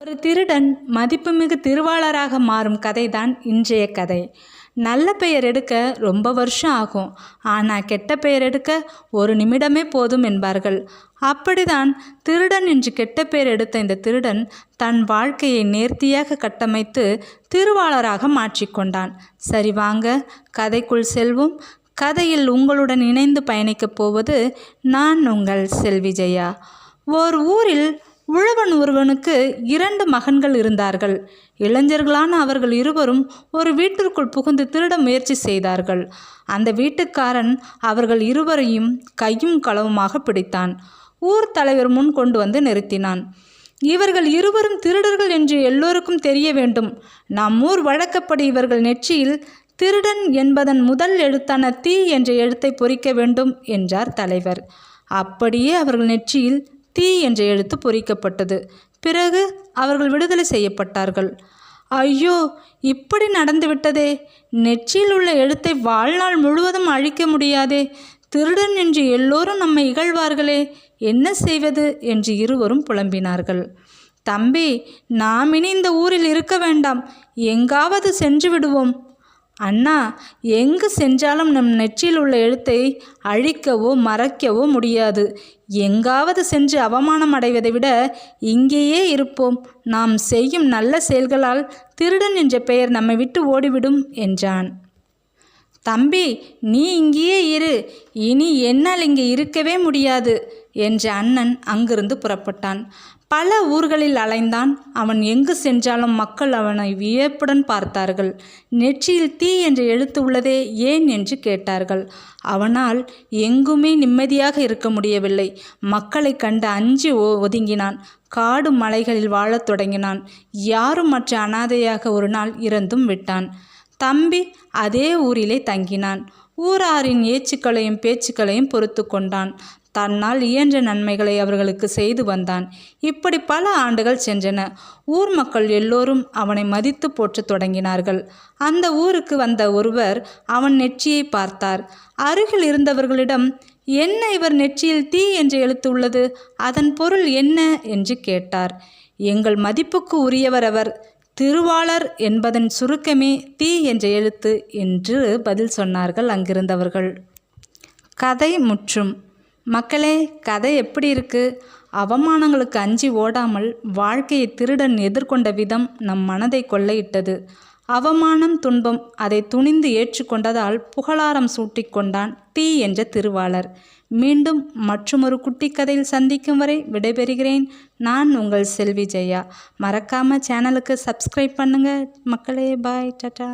ஒரு திருடன் மதிப்புமிகு திருவாளராக மாறும் கதைதான் இன்றைய கதை. நல்ல பெயர் எடுக்க ரொம்ப வருஷம் ஆகும், ஆனால் கெட்ட பெயர் எடுக்க ஒரு நிமிடமே போதும் என்பார்கள். அப்படிதான் திருடன் என்று கெட்ட பெயர் எடுத்த இந்த திருடன் தன் வாழ்க்கையை நேர்த்தியாக கட்டமைத்து திருவாளராக மாற்றிக்கொண்டான். சரி, வாங்க கதைக்குள் செல்வோம். கதையில் உங்களுடன் இணைந்து பயணிக்கப் போவது நான் உங்கள் செல்வி ஜெயா. ஓர் ஊரில் உழவன் ஒருவனுக்கு 2 மகன்கள் இருந்தார்கள். இளைஞர்களான அவர்கள் இருவரும் ஒரு வீட்டிற்குள் புகுந்து திருட முயற்சி செய்தார்கள். அந்த வீட்டுக்காரன் அவர்கள் இருவரையும் கையும் களவுமாக பிடித்தான். ஊர் தலைவர் முன் கொண்டு வந்து நிறுத்தினான். இவர்கள் இருவரும் திருடர்கள் என்று எல்லோருக்கும் தெரிய வேண்டும். நம் ஊர் வழக்கப்படி இவர்கள் நெற்றியில் திருடன் என்பதன் முதல் எழுத்தான தீ என்ற எழுத்தை பொறிக்க வேண்டும் என்றார் தலைவர். அப்படியே அவர்கள் நெற்றியில் தீ என்ற எழுத்து பொறிக்கப்பட்டது. பிறகு அவர்கள் விடுதலை செய்யப்பட்டார்கள். ஐயோ, இப்படி நடந்துவிட்டதே! நெற்றியில் உள்ள எழுத்தை வாழ்நாள் முழுவதும் அழிக்க முடியாதே. திருடன் என்று எல்லோரும் நம்மை இகழ்வார்களே, என்ன செய்வது என்று இருவரும் புலம்பினார்கள். தம்பி, நாம் இனி இந்த ஊரில் இருக்க வேண்டாம், எங்காவது சென்று விடுவோம். அண்ணா, எங்கு சென்றாலும் நம் நெற்றியில் உள்ள எழுத்தை அழிக்கவோ மறைக்கவோ முடியாது. எங்காவது சென்று அவமானம் அடைவதை விட இங்கேயே இருப்போம். நாம் செய்யும் நல்ல செயல்களால் திருடன் என்ற பெயர் நம்மை விட்டு ஓடிவிடும் என்றான். தம்பி, நீ இங்கேயே இரு, இனி என்னால் இங்கே இருக்கவே முடியாது என்ற அண்ணன் அங்கிருந்து புறப்பட்டான். பல ஊர்களில் அலைந்தான். அவன் எங்கு சென்றாலும் மக்கள் அவனை வியப்புடன் பார்த்தார்கள். நெற்றியில் தீ என்ற எழுத்து உள்ளதே ஏன் என்று கேட்டார்கள். அவனால் எங்குமே நிம்மதியாக இருக்க முடியவில்லை. மக்களை கண்டு அஞ்சி ஒதுங்கினான். காடு மலைகளில் வாழத் தொடங்கினான். யாரும் மற்ற அனாதையாக ஒரு நாள் இறந்தும் விட்டான். தம்பி அதே ஊரிலே தங்கினான். ஊராரின் ஏச்சுக்களையும் பேச்சுக்களையும் பொறுத்து கொண்டான். தன்னால் இயன்ற நன்மைகளை அவர்களுக்கு செய்து வந்தான். இப்படி பல ஆண்டுகள் சென்றன. ஊர் மக்கள் எல்லோரும் அவனை மதித்து போற்றத் தொடங்கினார்கள். அந்த ஊருக்கு வந்த ஒருவர் அவன் நெற்றியை பார்த்தார். அருகில் இருந்தவர்களிடம், என்ன இவர் நெற்றியில் தீ என்று எழுத்து உள்ளது, அதன் பொருள் என்ன என்று கேட்டார். எங்கள் மதிப்புக்கு உரியவர் அவர், திருவாளர் என்பதன் சுருக்கமே தீ என்ற எழுத்து என்று பதில் சொன்னார்கள் அங்கிருந்தவர்கள். கதை முற்றும். மக்களே, கதை எப்படி இருக்கு? அவமானங்களுக்கு அஞ்சி ஓடாமல் வாழ்க்கையை திருடன் எதிர்கொண்ட விதம் நம் மனதை கொள்ளையிட்டது. அவமானம், துன்பம், அதை துணிந்து ஏற்றுக்கொண்டதால் புகழாரம் சூட்டிக்கொண்டான் தீ என்ற திருவாளர். மீண்டும் மற்றொரு குட்டி கதையில் சந்திக்கும் வரை விடைபெறுகிறேன். நான் உங்கள் செல்வி ஜெயா. மறக்காமல் சேனலுக்கு சப்ஸ்கிரைப் பண்ணுங்கள் மக்களே. பாய், டாடா.